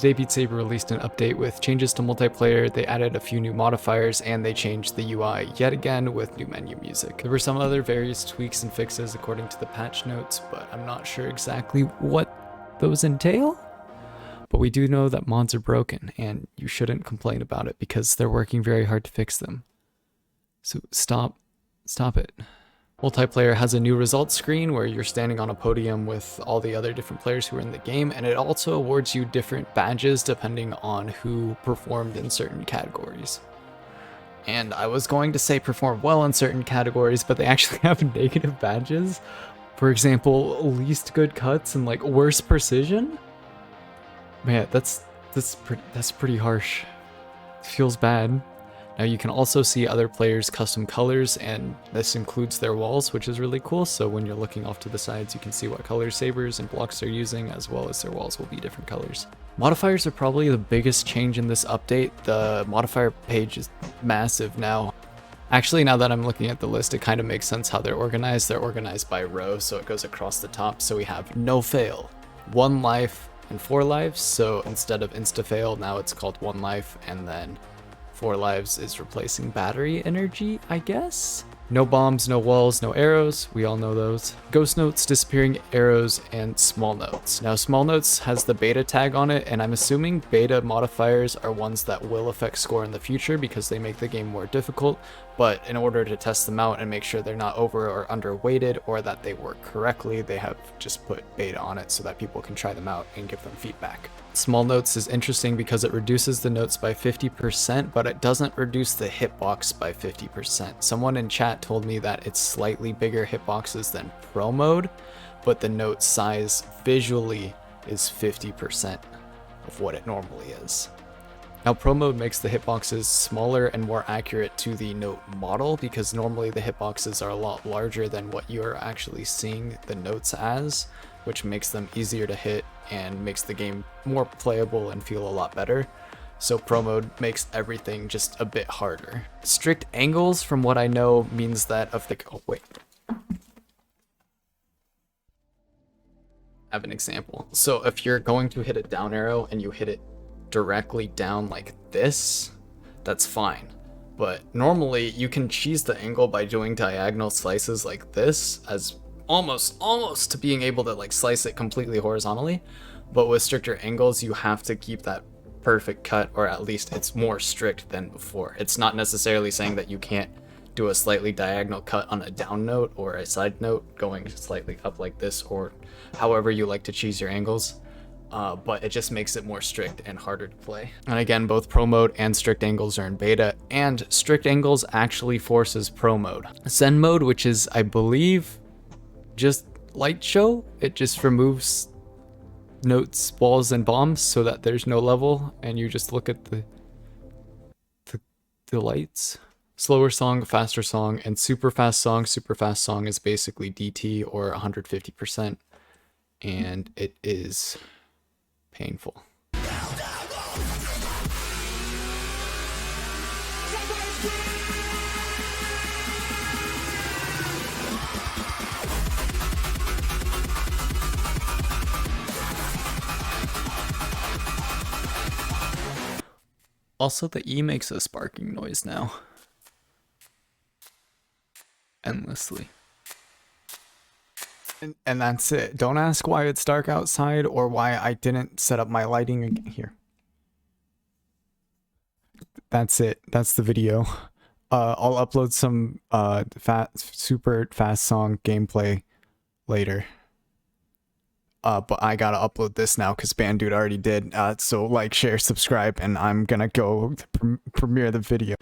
Today Beat Saber released an update with changes to multiplayer, they added a few new modifiers, and they changed the UI yet again with new menu music. There were some other various tweaks and fixes according to the patch notes, but I'm not sure exactly what those entail. But we do know that mods are broken, and you shouldn't complain about it because they're working very hard to fix them. So stop it. Multiplayer has a new results screen where you're standing on a podium with all the other different players who are in the game, and it also awards you different badges depending on who performed in certain categories. And I was going to say perform well in certain categories, but they actually have negative badges. For example, least good cuts and like worst precision. Man, that's pretty harsh. It feels bad. Now you can also see other players' custom colors, and this includes their walls, which is really cool. So when you're looking off to the sides, you can see what colors sabers and blocks they're using, as well as their walls will be different colors. Modifiers are probably the biggest change in this update. The modifier page is massive now. Actually, now that I'm looking at the list, it kind of makes sense how they're organized. They're organized by row, so it goes across the top. So we have no fail, 1 life, and 4 lives. So instead of insta fail, now it's called 1 life, and then 4 lives is replacing battery energy, I guess? No bombs, no walls, no arrows. We all know those. Ghost notes, disappearing arrows, and small notes. Now, small notes has the beta tag on it, and I'm assuming beta modifiers are ones that will affect score in the future because they make the game more difficult. But in order to test them out and make sure they're not over or underweighted or that they work correctly, they have just put beta on it so that people can try them out and give them feedback. Small notes is interesting because it reduces the notes by 50%, but it doesn't reduce the hitbox by 50%. Someone in chat told me that it's slightly bigger hitboxes than Pro Mode, but the note size visually is 50% of what it normally is. Now, Pro Mode makes the hitboxes smaller and more accurate to the note model because normally the hitboxes are a lot larger than what you're actually seeing the notes as, which makes them easier to hit and makes the game more playable and feel a lot better. So Pro Mode makes everything just a bit harder. Strict angles, from what I know, means that of the... Oh, wait. I have an example. So if you're going to hit a down arrow and you hit it directly down like this, that's fine. But normally you can cheese the angle by doing diagonal slices like this, as almost to being able to like slice it completely horizontally. But with stricter angles, you have to keep that perfect cut, or at least it's more strict than before. It's not necessarily saying that you can't do a slightly diagonal cut on a down note or a side note going slightly up like this, or however you like to cheese your angles. But it just makes it more strict and harder to play. And again, both Pro Mode and strict angles are in beta, and strict angles actually forces Pro Mode. Zen Mode, which is, I believe, just light show, it just removes notes, walls, and bombs so that there's no level and you just look at the lights. Slower song, faster song, and super fast song. Super fast song is basically DT or 150%, and it is painful. Also, the E makes a sparking noise now. Endlessly. And that's it. Don't ask why it's dark outside or why I didn't set up my lighting again. Here. That's it. That's the video. I'll upload some super fast song gameplay later. But I gotta upload this now because Bandude already did. So like, share, subscribe, and I'm gonna go premiere the video.